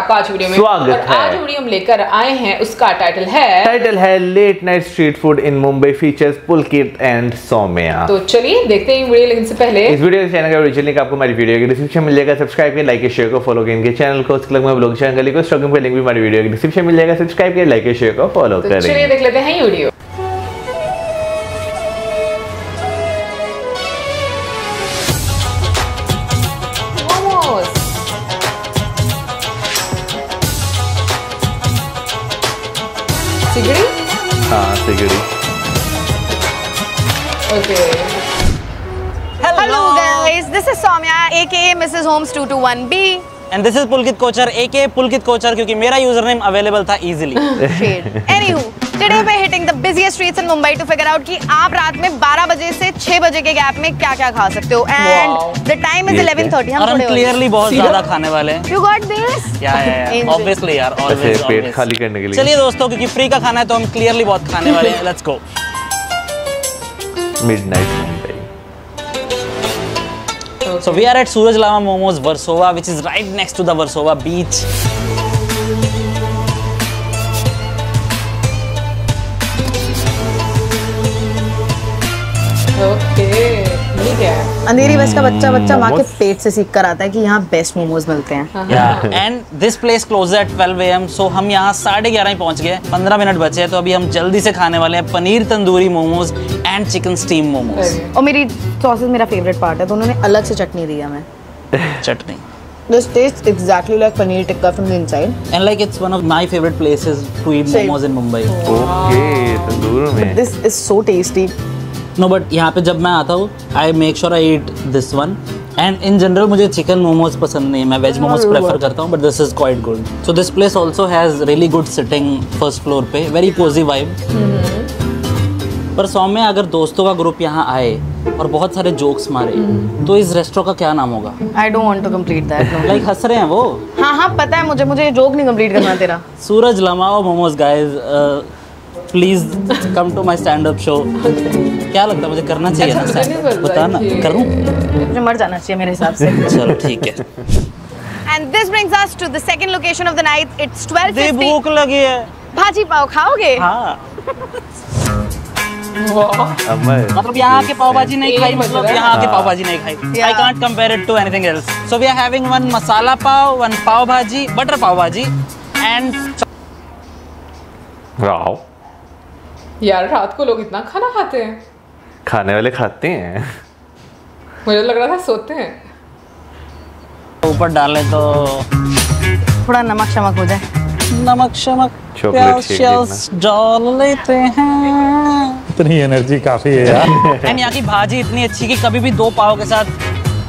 आपका आज वीडियो में स्वागत है। आज वीडियो हम लेकर आए हैं, उसका टाइटल है late night street food in Mumbai features Pulkit and Saumya. तो चलिए देखते हैं वीडियो, लेकिन से पहले इस वीडियो के चैनल का ओरिजिनल लिंक आपको हमारी वीडियो की डिस्क्रिप्शन मिल जाएगा। सब्सक्राइब करें, लाइक शेयर को फॉलो करें इनके चैनल को। उसके में ब्लॉग चैनल को स्टॉकिंग पे लिंक भी हमारी वीडियो की डिस्क्रिप्शन मिल जाएगा। सब्सक्राइब करें, लाइक शेयर को फॉलो करें। चलिए देख लेते हैं ये वीडियो। सिगड़ी? हाँ सिगड़ी। Okay. Hello guys, this is Soumya aka Mrs. Holmes 221B and this is Pulkit Kochar aka Pulkit Kochar क्योंकि मेरा यूजरनेम अवेलेबल था easily. Anywho, today we're hitting the busiest streets in Mumbai to figure out कि आप रात में 12 बजे से 6 बजे के गैप में क्या-क्या खा सकते हो and the time is 11:30. और हम क्लियरली बहुत ज्यादा खाने वाले हैं. You got this? Yeah. Obviously यार, always. पेट खाली करने के लिए. चलिए दोस्तों, क्योंकि फ्री का खाना है तो हम क्लियरली बहुत खाने वाले हैं. Let's go. Midnight Mumbai. So we are at Suraj Lama Momos, Versova, which is right next to the Versova beach. Okay, ये क्या है? अंधेरी बस का बच्चा माँ के पेट से सीख कर आता है कि यहाँ बेस्ट मोमोज मिलते हैं. Yeah, and this place closes at 12 AM. So हम यहाँ 11:30 ही पहुँच गए. 15 मिनट बचे हैं तो अभी हम जल्दी से खाने वाले हैं paneer tandoori momos and chicken steam momos. और मेरी सॉसेस मेरा फेवरेट पार्ट है तो उन्होंने अलग से चटनी दी हमें. चटनी. This tastes exactly like paneer tikka from the inside. And like it's one of my favorite places to eat momos in Mumbai. Okay, तंदूर में. This is so tasty. No, but यहाँ पे जब मैं आता हूँ, I make sure I eat this one. And in general मुझे chicken momos पसंद नहीं है, मैं वेज मोमोज प्रेफर करता हूँ, but this is quite good. So this place also has really good sitting first floor पे, very cozy vibe. पर सौम्या, अगर दोस्तों का ग्रुप यहाँ आए और बहुत सारे जोक्स मारे, तो इस रेस्टोरेंट का क्या नाम होगा? I don't want to complete that. No. Like हंस रहे हैं वो? हाँ पता है मुझे ये जोक नहीं कंप्लीट करना तेरा. सूरज लमाओ momos guys, please come to my stand up show. क्या लगता है मुझे करना चाहिए ना सर? बता ना, करूं? मुझे मर जाना चाहिए मेरे हिसाब से. चलो ठीक है. And this brings us to the second location of the night. It's 12:50. भूख लगी है. भाजी पाव खाओगे? हाँ. मतलब यहाँ के पाव भाजी नहीं खाई, मतलब यहाँ के पाव भाजी नहीं खाई. I can't compare it to anything else. So we are having one masala pav, one pav bhaji, butter pav bhaji, and wow. यार रात को लोग इतना खाना खाते हैं? खाने वाले खाते हैं. मुझे लग रहा था सोते हैं. ऊपर डालें तो थोड़ा नमक शमक हो जाए. नमक शमक प्याज डाल लेते हैं. इतनी एनर्जी काफी है यार. एंड यहाँ की भाजी इतनी अच्छी कि कभी भी 2 पाव के साथ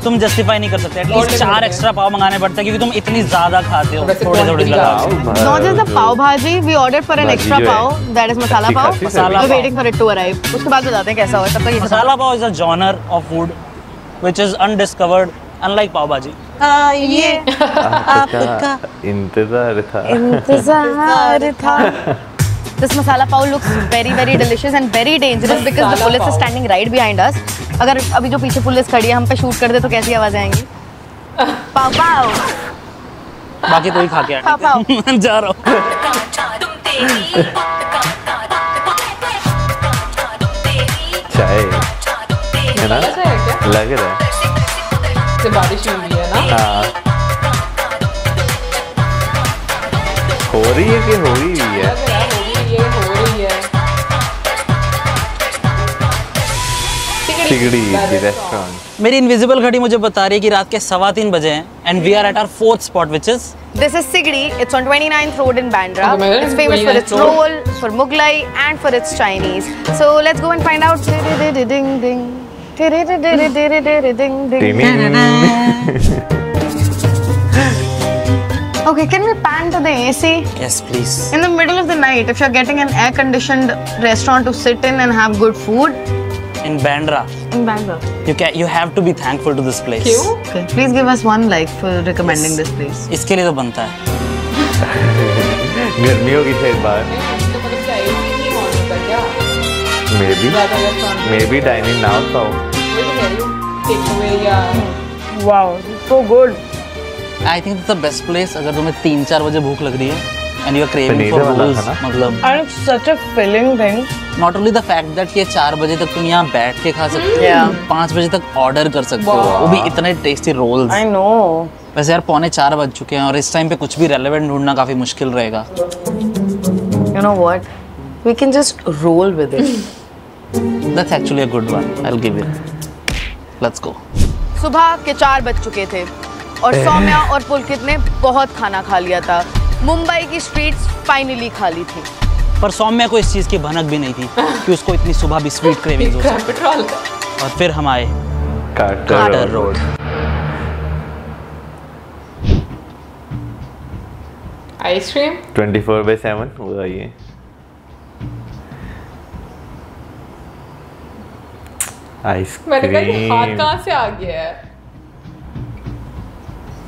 तुम जस्टिफाई नहीं कर सकते. एटलीस्ट 4 एक्स्ट्रा पाव मंगाने पड़ते हैं क्योंकि तुम इतनी ज्यादा खाते हो. थोड़े लगा. Not just the pav bhaji, we ordered for an extra pav. That is masala pav. We're waiting for it to arrive. उसके बाद बताते हैं कैसा हुआ. तब तक ये मसाला पाव is a genre of food which is undiscovered, unlike pav bhaji. ये आपका इंतजार था. This masala pav looks very very delicious and very dangerous because the police is standing right behind us. अगर अभी जो पीछे पुलिस खड़ी है हम पे शूट कर दे तो कैसी आवाज आएंगी? पाव पाव. बाकी तो ही खा के पाव पाव. जा रहा हूँ. चाय है ना? ऐसा है क्या? लग रहा है. से बारिश हुई है ना? हाँ. हो रही है कि हो ही है? हो रही है. सिगड़ी रेस्टोरेंट. मेरी इनविजिबल घड़ी मुझे बता रही है कि रात के 3:15 बजे हैं. And we are at our 4th spot which is This is Sigdi. It's on 29th Road in Bandra. Oh, it's famous for its roll, for Mughlai, and for its Chinese. So let's go and find out. Ding ding. Ding ding. Okay, can we pan to the AC? Yes, please. In the middle of the night, if you're getting an air-conditioned restaurant to sit in and have good food. In Bandra. In Bandra. You have to be thankful to this place. क्यों? Okay, please give us one like for recommending this place. इसके लिए तो बनता है. गर्मियों की शायद बात. Maybe dining now. Take away, yeah. Wow, so good. I think it's the best place अगर तुम्हें 3-4 बजे भूख लग रही है and you are craving for rolls, मतलब And it's such a filling thing. not only the fact that ये 4 बजे तक तुम यहाँ बैठ के खा सकते हो, 5 बजे तक ऑर्डर कर सकते हो, वो भी इतने टेस्टी रोल्स। I know. वैसे यार 3:45 बज चुके हैं और इस टाइम पे कुछ भी रेलेवेंट ढूंढना काफी मुश्किल रहेगा। You know what? We can just roll with it. That's actually a good one. I'll give it. Let's go. सुबह के 4 बज चुके थे और सौम्या और पुलकित ने बहुत खाना खा लिया था। मुंबई की स्ट्रीट्स फाइनली खाली थी। पर सौम्या को इस चीज की भनक भी नहीं थी कि उसको इतनी सुबह भी स्वीट क्रेविंग्स हो सकती। और फिर हम आए कार्टर रोड। आइसक्रीम 24/7 वो ये मैंने कहा ये हाथ आइसक्रीम। कहाँ से आ गया है?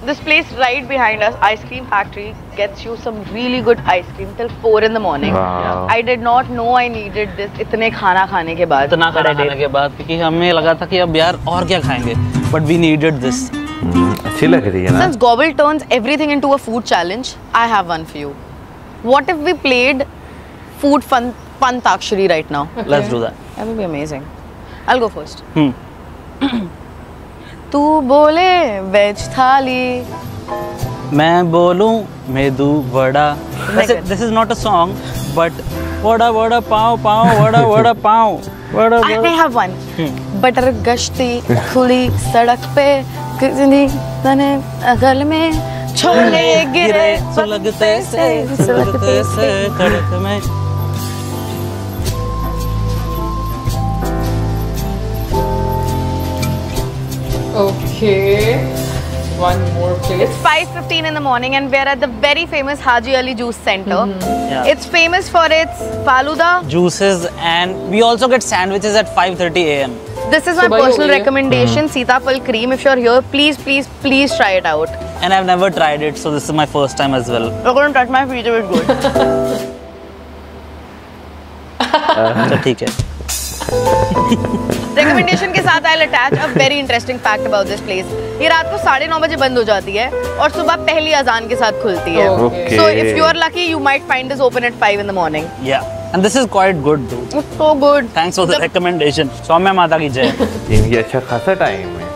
This place right behind us, Ice Cream Factory, gets you some really good ice cream till 4 in the morning. Wow. I did not know I needed this. इतने खाना खाने के बाद, इतना खाना खाने के बाद, क्योंकि हमें लगा था कि अब यार और क्या खाएंगे, but we needed this. अच्छी लग रही है ना? Since Gobble turns everything into a food challenge, I have one for you. What if we played food Pantakshari right now? Okay. Let's do that. That would be amazing. I'll go first. तू बोले veg थाली, मैं बोलूं मेदू वड़ा। वैसे this is not a song, but vada vada pav pav vada vada pav vada I have one. Butter गश्ती खुली सड़क पे कितनी तने गल में छोले गिरे सुलगते से कड़क में। Okay, one more place. It's 5:15 in the morning and we're at the very famous Haji Ali Juice Center. Yeah. It's famous for its faluda, Juices, and we also get sandwiches at 5:30 a.m. This is my Subah hi personal ho gayi. recommendation, Sitapal cream. If you're here, please try it out. And I've never tried it, so this is my first time as well. You're going to touch my feet, it's good. अच्छा ठीक है। Recommendation के साथ I'll attach a very interesting fact about this place. ये रात को 9:30 बजे बंद हो जाती है और सुबह पहली अजान के साथ खुलती है. Okay. So if you are lucky, you might find this open at 5 in the morning. Yeah, and this is quite good too. It's so good. Thanks for the recommendation. Saumya माता की जय। इनकी अच्छा खासा टाइम है।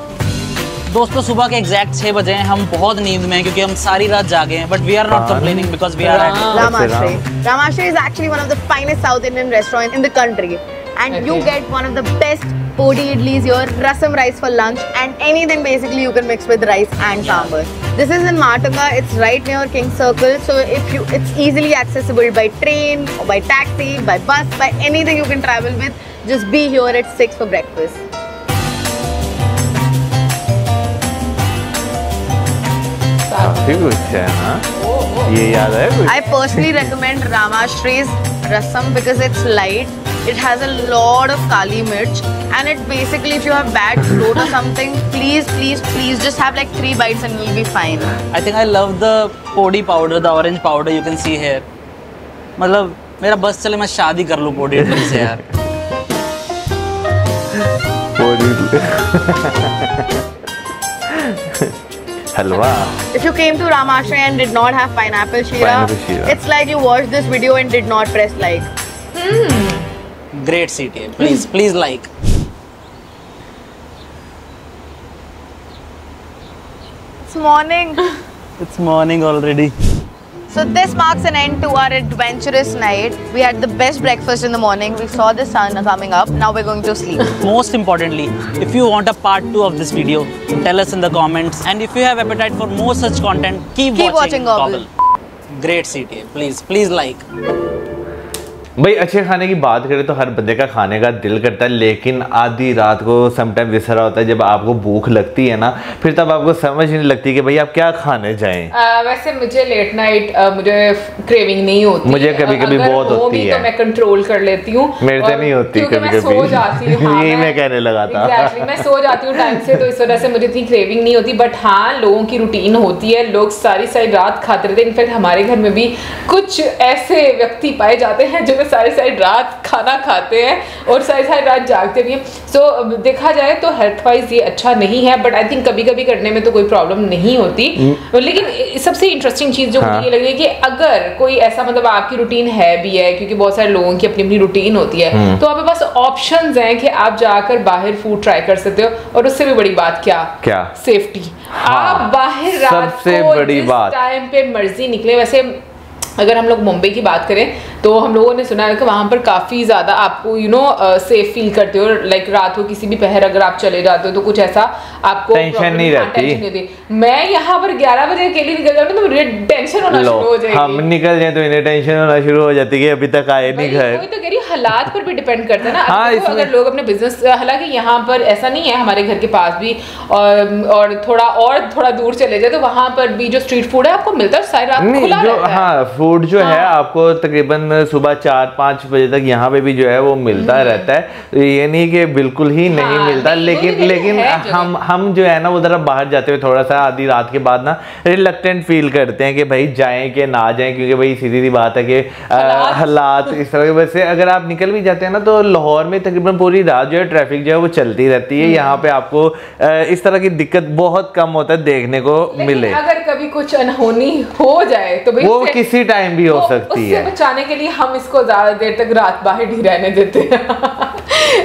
दोस्तों सुबह के एग्जैक्ट 6 बजे हैं, हम बहुत नींद में हैं क्योंकि हम सारी रात जागे हैं, but we are not complaining because we are at Ramashri. Ramashri is actually one of the finest South Indian restaurants in the country. And you get one of the best podi idlis here, rasam rice for lunch, and anything basically you can mix with rice and sambar. This is in Matanga. It's right near King Circle, so it's easily accessible by train, or by taxi, by bus, by anything you can travel with. Just be here at 6 for breakfast. काफी कुछ है ना? ये याद है कुछ? I personally recommend Ramashri's rasam because it's light. It has a lot of kali mirch, and it basically, if you have bad throat or something, please just have like 3 bites and you'll be fine. I think I love the podi powder, the orange powder you can see here. मतलब मेरा बस चले मैं शादी कर लूँ पोडी इडली से यार। हलवा। If you came to Ramashri and did not have pineapple sheera, it's like you watched this video and did not press like. Great CTA. Please like. It's morning. It's morning already. So this marks an end to our adventurous night. We had the best breakfast in the morning. We saw the sun coming up. Now we're going to sleep. Most importantly, if you want a part 2 of this video, tell us in the comments. And if you have appetite for more such content, keep watching Gobble. Great CTA. Please like. भाई अच्छे खाने की बात करें तो हर बंदे का खाने का दिल करता है, लेकिन आधी रात को समटाइम ऐसा होता है जब आपको भूख लगती है ना, फिर तब आपको समझ नहीं लगती कि भाई आप क्या खाने जाएं। वैसे मुझे लेट नाइट मुझे क्रेविंग नहीं होती, मुझे कभी-कभी बहुत होती है, तो मैं कंट्रोल कर लेती हूँ। मेरे से नहीं होती कभी-कभी, सो जाती हूँ। यही मैं कहने लगा था। Exactly, मैं सो जाती हूँ टाइम से, तो इस वजह से मुझे इतनी क्रेविंग नहीं होती। बट हाँ, लोगों की रूटीन होती है, लोग सारी रात खाते रहते हैं। इनफैक्ट हमारे घर में भी कुछ ऐसे व्यक्ति पाए जाते हैं जो सारी सारी रात खाना खाते हैं और सारी सारी रात जागते भी हैं। सो देखा जाए तो हेल्थ वाइज ये अच्छा नहीं है, बट आई थिंक कभी कभी करने में तो कोई प्रॉब्लम नहीं होती। लेकिन सबसे इंटरेस्टिंग चीज जो मुझे ये लगी कि अगर कोई ऐसा मतलब आपकी रूटीन है भी है, क्योंकि बहुत सारे लोगों की अपनी अपनी रूटीन होती है, तो आपके पास ऑप्शंस हैं कि आप जाकर बाहर फूड ट्राई कर सकते हो। और उससे भी बड़ी बात क्या सेफ्टी। आप बाहर रात सबसे को बड़ी बात टाइम पे मर्जी निकले। वैसे अगर हम लोग मुंबई की बात करें तो हम लोगों ने सुना है कि वहाँ पर काफ़ी ज़्यादा आपको सेफ फील करते हो। लाइक रात को किसी भी पहर अगर आप चले जाते हो तो कुछ ऐसा आपको टेंशन नहीं रहती। मैं यहाँ पर 11 बजे अकेली निकल जाऊँ तो मुझे टेंशन होना शुरू हो जाएगी। हम निकल जाए तो इन्हें टेंशन होना शुरू हो जाती है, अभी तक आए नहीं घर। कोई तो कह रही हालात पर भी डिपेंड करता है ना। अगर लोग अपने बिजनेस, हालांकि यहाँ पर ऐसा नहीं है, हमारे घर के पास भी और थोड़ा दूर चले जाए तो वहाँ पर भी जो स्ट्रीट फूड है आपको मिलता है सारी रात खुला रहता है। हाँ, फूड जो है आपको तकरीबन सुबह 4-5 बजे तक यहाँ पे भी जो है वो मिलता रहता है। तो ये नहीं कि बिल्कुल ही नहीं मिलता, लेकिन हम जो है ना वो जरा बाहर जाते हुए थोड़ा सा आधी रात के बाद ना रिलक्टेंट फील करते हैं कि भाई जाएं कि ना जाएं, क्योंकि भाई सीधी बात है कि हालात इस तरह के। वैसे अगर आप निकल भी जाते हैं ना तो लाहौर में तकरीबन पूरी रात जो है ट्रैफिक जो है वो चलती रहती है। यहाँ पे आपको इस तरह की दिक्कत बहुत कम होता है देखने को मिले। अगर कभी कुछ अनहोनी हो जाए तो वो किसी टाइम भी हो सकती है। बचाने के लिए हम इसको ज्यादा देर तक रात बाहर नहीं रहने देते हैं।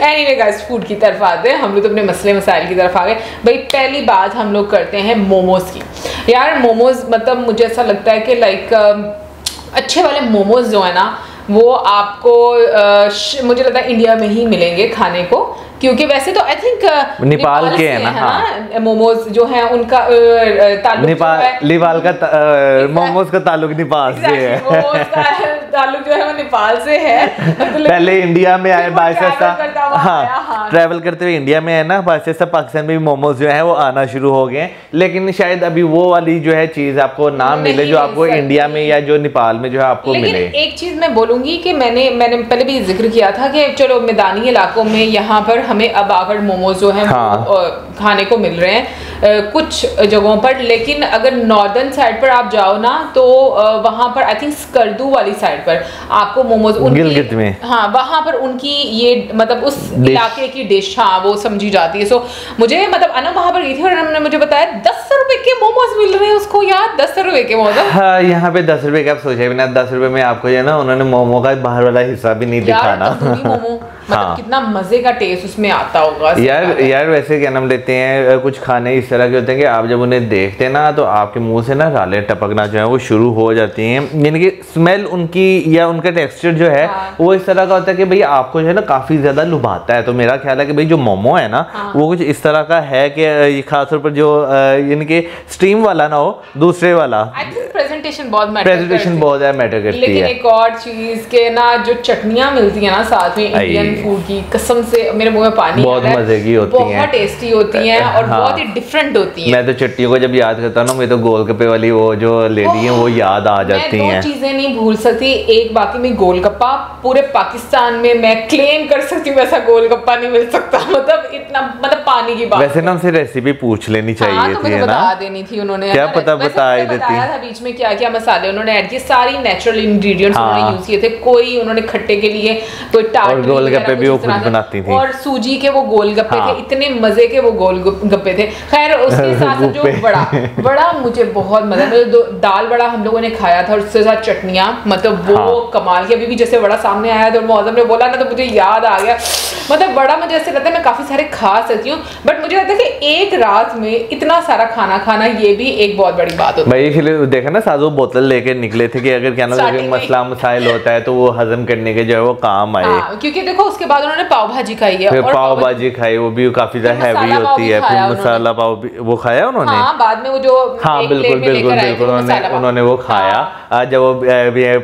एनीवे गाइस, फूड की तरफ आते हैं हम लोग, तो अपने मसले मसाइल की तरफ आ गए। भाई पहली बात हम लोग करते हैं मोमोज की। यार मोमोज मतलब मुझे ऐसा लगता है कि लाइक अच्छे वाले मोमोज जो है ना वो आपको मुझे लगता है इंडिया में ही मिलेंगे खाने को, क्योंकि वैसे तो आई थिंक नेपाल के है ना मोमोज जो है उनका ताल्लुक नेपाल का मोमोज का ताल्लुक नेपाल से है। मोमोज का ताल्लुक जो है वो नेपाल से है। पहले इंडिया में आए ट्रैवल करते हुए इंडिया में है ना, बादशाह पाकिस्तान में भी मोमोज जो है वो आना शुरू हो गए। लेकिन शायद अभी वो वाली जो है चीज आपको ना मिले जो आपको इंडिया में या जो नेपाल में जो है आपको मिले। एक चीज मैं बोलूंगी कि मैंने पहले भी जिक्र किया था कि चलो मैदानी इलाकों में यहाँ पर हमें अब आकर मोमोज जो है खाने को मिल रहे हैं कुछ जगहों पर। लेकिन अगर नॉर्दर्न साइड पर आप जाओ ना तो वहां पर आई थिंक स्कर्दू वाली साइड पर आपको मोमोज गिलगित में, हाँ वहां पर उनकी ये मतलब उस इलाके की डिश हाँ वो समझी जाती है। सो मुझे मतलब अना वहां पर गई थी और उन्होंने मुझे बताया 10 रुपए के मोमोज मिल रहे हैं उसको यार, 10 रुपए के मोमोज। हाँ, यहाँ पे 10 रुपए के आप सोचे बिना 10 रुपए में आपको जो है ना उन्होंने मोमो का बाहर वाला हिस्सा भी नहीं दिखाना। मोमो मतलब कितना मजे का टेस्ट उसमें आता होगा यार वैसे क्या नाम लेते हैं, कुछ खाने इस तरह के होते हैं कि आप जब उन्हें देखते हैं ना तो आपके मुंह से ना राले टपकना जो है वो शुरू हो जाती हैं। यानी कि स्मेल उनकी या उनका टेक्सचर जो है वो इस तरह का होता है कि भाई आपको जो है ना काफी ज्यादा लुभाता है। तो मेरा ख्याल है कि भाई जो मोमो है ना वो कुछ इस तरह का है कि खासतौर पर जो यानी कि स्टीम वाला ना हो, दूसरे वाला प्रेजेंटेशन बहुत मैटर करती है। लेकिन एक और चीज के ना जो चटनियां मिलती है ना साथ में इंडियन फूड की, कसम से मेरे मुंह में पानी बहुत मजे की होती हैं, बहुत टेस्टी होती हैं और बहुत ही डिफरेंट होती हैं। मैं तो चट्टियों को जब याद करता हूँ ना, मैं तो गोलगप्पे वाली वो जो लेडी है वो याद आ जाती हैं। मैं 2 चीजें नहीं भूल सकती। एक बाकी में गोलगप्पा, पूरे पाकिस्तान में मैं क्लेम कर सकती हूँ वैसा गोलगप्पा नहीं मिल सकता। मतलब इतना मतलब पानी की बात। वैसे ना हमसे रेसिपी पूछ लेनी चाहिए थी ना, बता देनी थी उन्होंने, क्या पता बता ही देती। बीच में क्या क्या मसाले उन्होंने ऐड किए, सारी नेचुरल इंग्रेडिएंट्स उन्होंने यूज किए थे। कोई उन्होंने खट्टे के लिए कोई टार्ट गोलगप्पे भी वो खुद बनाती थी और सूजी के वो गोलगप्पे थे, इतने मजे के वो गोलगप्पे थे। खैर उसके साथ जो बड़ा मुझे बहुत मजा, दाल बड़ा हम लोगों ने खाया था और उसके साथ चटनियां, मतलब वो कमाल की। अभी भी जैसे बड़ा सामने आया तो मौसम ने बोला ना तो मुझे याद आ गया। मतलब बड़ा मुझे ऐसे लगता है मैं काफी सारे खा सकती हूँ, बट मुझे लगता है कि एक रात में इतना सारा खाना खाना ये भी एक बहुत बड़ी बात होती है। भाई देखा ना साजो बोतल लेके निकले थे कि अगर क्या ना मसला मसाइल होता है तो वो हजम करने के जो है वो काम आए। क्योंकि देखो उसके बाद उन्होंने पाव भाजी खाई है, फिर पाव भाजी खाई, वो भी काफी ज्यादा हैवी होती है। फिर मसाला पाव भी वो खाया उन्होंने, हाँ, बाद में वो जो बिल्कुल उन्होंने वो खाया। जब वो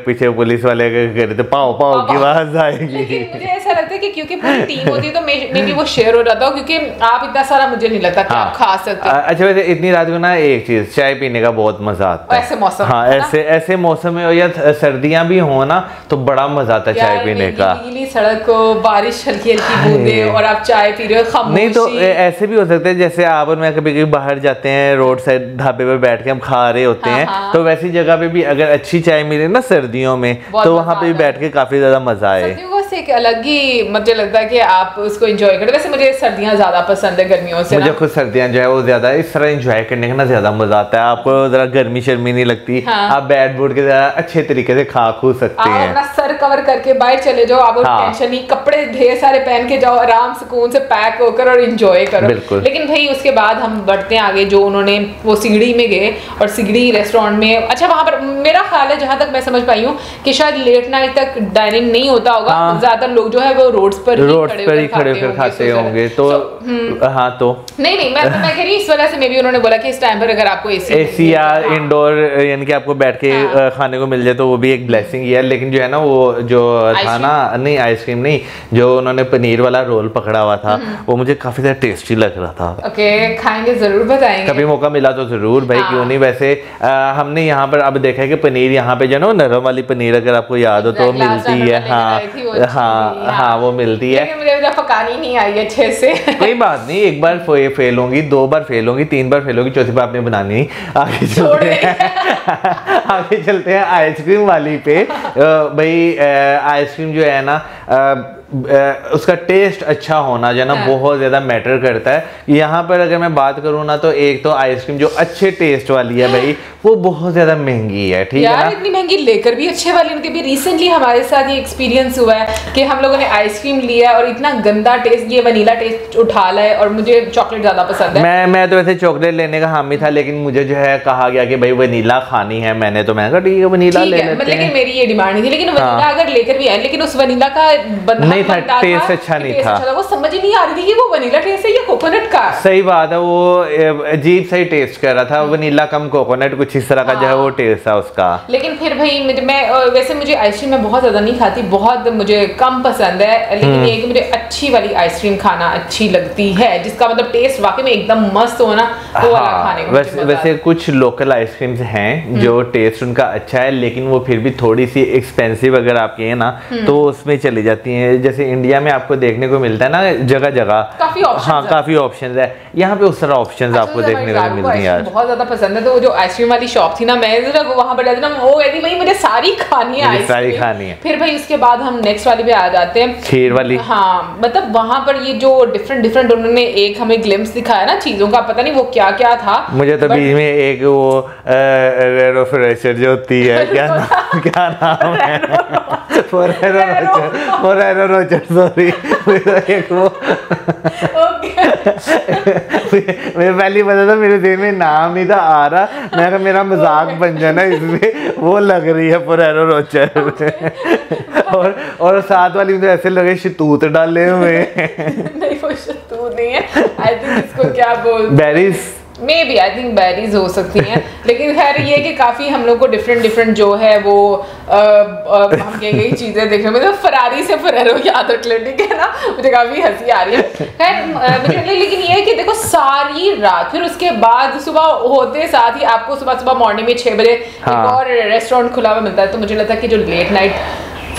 पीछे पुलिस वाले कह रहे थे पाव की आवाज आएगी। मुझे ऐसा लगता है कि क्योंकि पूरी टीम होती है तो मे बी वो शेयर हो जाता हो, क्योंकि आप इतना सारा मुझे नहीं लगता कि आप खा सकते। अच्छा वैसे इतनी रात को ना एक चीज चाय पीने का बहुत मजा आता है। ऐसे मौसम। हाँ, ऐसे मौसम में या सर्दियां भी हो ना तो बड़ा मजा आता है चाय पीने का। गीली सड़क को, बारिश हल्की हल्की बूंदें और आप चाय पी रहे हो खामोशी। नहीं तो ऐसे भी हो सकता है जैसे आप और मैं कभी कभी बाहर जाते हैं, रोड साइड ढाबे पे बैठ के हम खा रहे होते हैं, तो वैसी जगह पे भी अगर अच्छी चाय मिले ना सर्दियों में तो वहाँ पे भी बैठ के काफी ज्यादा मजा आए। एक अलग ही मुझे लगता है कि आप उसको एंजॉय करें। वैसे मुझे सर्दियां ज्यादा पसंद है गर्मियों से। मुझे खुद सर्दियां जो है वो ज्यादा इस तरह एंजॉय करने का ना ज्यादा मजा आता है। आपको जरा गर्मी शर्मी नहीं लगती। हाँ। आप बैठ बूट के जरा अच्छे तरीके से खा खू सकते हैं। अपना सर कवर करके बाहर चले जाओ, आपको टेंशन नहीं, कपड़े ढेर सारे पहन के जाओ, आराम सुकून से पैक होकर और एंजॉय करो। बिल्कुल। लेकिन भाई उसके बाद हम बढ़ते हैं आगे, जो उन्होंने वो सिगड़ी में गए और सिगड़ी रेस्टोरेंट में, अच्छा वहां पर मेरा ख्याल है जहां तक मैं समझ पाई हूँ कि शायद लेट नाइट तक डाइनिंग नहीं होता होगा। ज्यादातर लोग जो है वो रोड्स पर ही खड़े होकर खाते होंगे। तो हाँ, तो नहीं मैं कह रही इस वजह से मे भी उन्होंने बोला कि इस टाइम पर अगर आपको एसी या इंडोर यानी कि आपको बैठ के खाने को मिल जाए तो वो भी एक ब्लेसिंग ही है। लेकिन जो है ना वो जो था ना, नहीं आइसक्रीम नहीं, जो उन्होंने पनीर वाला रोल पकड़ा हुआ था वो मुझे काफी ज्यादा टेस्टी लग रहा था। ओके, खाएंगे जरूर, बताएंगे कभी मौका मिला तो जरूर भाई, क्यों नहीं। वैसे हमने यहाँ पर अब देखा है कि पनीर यहाँ पे जो ना नरम वाली पनीर अगर आपको याद हो तो मिलती है। हाँ, वो मिलती है। मुझे पकानी नहीं आई अच्छे से। कोई बात नहीं, एक बार फेल होंगी, 2 बार फेल होंगी, 3 बार फेल होगी, चौथी बार आपने बनानी नहीं। आगे चलते हैं आइसक्रीम वाली पे। भाई आइसक्रीम जो है ना उसका टेस्ट अच्छा होना जो है ना बहुत ज्यादा मैटर करता है। यहाँ पर अगर मैं बात करूँ ना तो एक तो आइसक्रीम जो अच्छे टेस्ट वाली है भाई वो बहुत ज्यादा महंगी है। ठीक है ना, इतनी महंगी लेकर भी अच्छे वाली नहीं थी। रिसेंटली हमारे साथ ये एक्सपीरियंस हुआ है कि हम लोगों ने आइसक्रीम लिया और इतना गंदा टेस्ट, ये वनीला टेस्ट उठा लाए और मुझे चॉकलेट ज्यादा पसंद है। मैं तो वैसे चॉकलेट लेने का हामी था, लेकिन मुझे जो है कहा गया कि भाई वनीला खानी है। मैंने कहा ठीक है वनीला ले लेते हैं। लेकिन मेरी ये डिमांड नहीं थी। लेकिन वनीला अगर लेकर भी आए, लेकिन उस वनीला का नहीं था, टेस्ट अच्छा नहीं था। वो समझ ही नहीं आ रही थी कि वो वनीला टेस्ट है या कोकोनट का। सही बात है, वो अजीब सा ही टेस्ट कर रहा था, वनीला कम कोकोनट, कुछ इस तरह का जो है वो टेस्ट था उसका। लेकिन फिर भाई वैसे मुझे आइसक्रीम में बहुत ज्यादा नहीं खाती, बहुत मुझे कम पसंद है। लेकिन ये कि मुझे अच्छी वाली आइसक्रीम खाना अच्छी लगती है, जिसका मतलब टेस्ट वाकई में एकदम मस्त हो ना, वो वाला खाने को। वैसे कुछ लोकल आइसक्रीम्स हैं जो टेस्ट उनका अच्छा है, लेकिन वो फिर भी थोड़ी सी एक्सपेंसिव अगर आपकी है ना तो उसमें चली जाती हैं। जैसे इंडिया में आपको देखने को मिलता है ना जगह जगह काफी ऑप्शंस है। यहाँ पे उस तरह ऑप्शंस आपको देखने को मिलती हैं यार। बहुत ज्यादा पसंद है। तो वो जो आइसक्रीम वाली शॉप थी ना, मैं वहां पर जाती ना, वो कहती भाई मुझे सारी खानी है, सारी खानी है। फिर भाई उसके बाद हम नेक्स्ट वाली पे आ जाते हैं, खीर वाली। हाँ, मतलब वहां पर ये जो डिफरेंट उन्होंने एक हमें ग्लिम्स दिखाया ना चीजों का, पता नहीं वो क्या क्या था। मुझे तो बीच में एक वो रेफ्रेशर जो होती है, क्या नाम है, फोरेरो रोचर, सॉरी, एक वो मेरे पहली पता था, मेरे दिल में नाम नहीं था आ रहा, मैं कहा मेरा मजाक बन जाना इसमें, वो लग रही है फोरेरो रोचर। और साथ वाली में तो ऐसे लगे शतूत डाले हुए। नहीं, वो शतूत नहीं है, आई थिंक इसको क्या बोलते, berries, may be, I think berries हो सकती हैं। लेकिन खैर ये कि काफ़ी हम लोग को डिफरेंट जो है वो हम कई चीज़ें देखने में, तो फरारी से फरेरो याद रख ले, ठीक है ना। मुझे काफ़ी हंसी आ रही है। खैर लेकिन ये है कि देखो सारी रात, फिर उसके बाद सुबह होते साथ ही आपको सुबह मॉर्निंग में 6 बजे एक और रेस्टोरेंट खुला हुआ मिलता है। तो मुझे लगता है कि जो लेट नाइट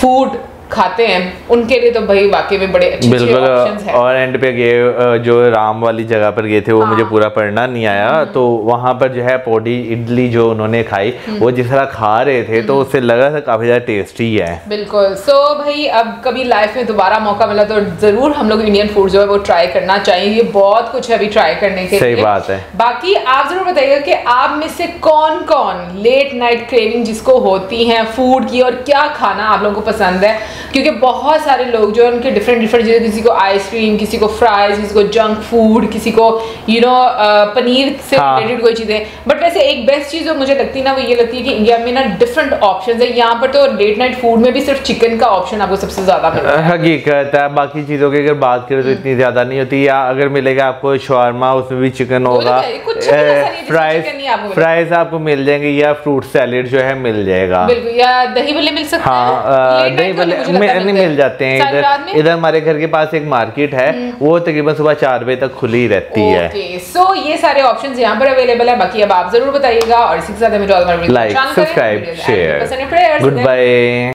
फूड खाते हैं उनके लिए तो भाई वाकई में बड़े अच्छे ऑप्शंस हैं। और एंड पे गए जो राम वाली जगह पर गए थे, वो मुझे पूरा पढ़ना नहीं आया, तो वहां पर जो है पोडी इडली जो उन्होंने खाई, वो जिस तरह खा रहे थे तो उससे लगा था काफी ज्यादा टेस्टी है। बिल्कुल। सो भाई अब कभी लाइफ में दोबारा मौका मिला तो जरूर हम लोग इंडियन फूड जो है वो ट्राई करना चाहिए। बहुत कुछ है अभी ट्राई करने के लिए। सही बात है। बाकी आप जरूर बताइएगा कि आप में से कौन कौन लेट नाइट क्रेविंग जिसको होती है फूड की, और क्या खाना आप लोगों को पसंद है, क्योंकि बहुत सारे लोग जो है उनके डिफरेंट चीज़ें, किसी को आइसक्रीम, किसी को फ्राइज, किसी को जंक फूड, किसी को पनीर से रिलेटेड कोई चीज़ें। बट वैसे एक बेस्ट चीज़ जो मुझे लगती है ना, वो ये लगती है कि इंडिया में ना डिफरेंट ऑप्शंस है। यहाँ पर तो लेट नाइट फूड में भी सिर्फ चिकन का ऑप्शन आपको सबसे ज्यादा मिलता है। हकीकत है, बाकी चीज़ों की अगर बात करें तो इतनी ज्यादा नहीं होती, या अगर मिलेगा आपको शवारमा उसमें भी चिकन होगा, फ्राइज आपको मिल जाएंगे, या फ्रूट सैलेड जो है मिल जाएगा, बिल्कुल, या दही भल्ले मिल सकते हैं। हाँ, दही भल्ले नहीं मिल जाते हैं सारी रात में? इधर हमारे घर के पास एक मार्केट है, वो तकरीबन सुबह 4 बजे तक खुली रहती है। सो ये सारे ऑप्शंस यहाँ पर अवेलेबल है। बाकी अब आप जरूर बताइएगा और इसी के साथ हमें like, subscribe, share, good bye.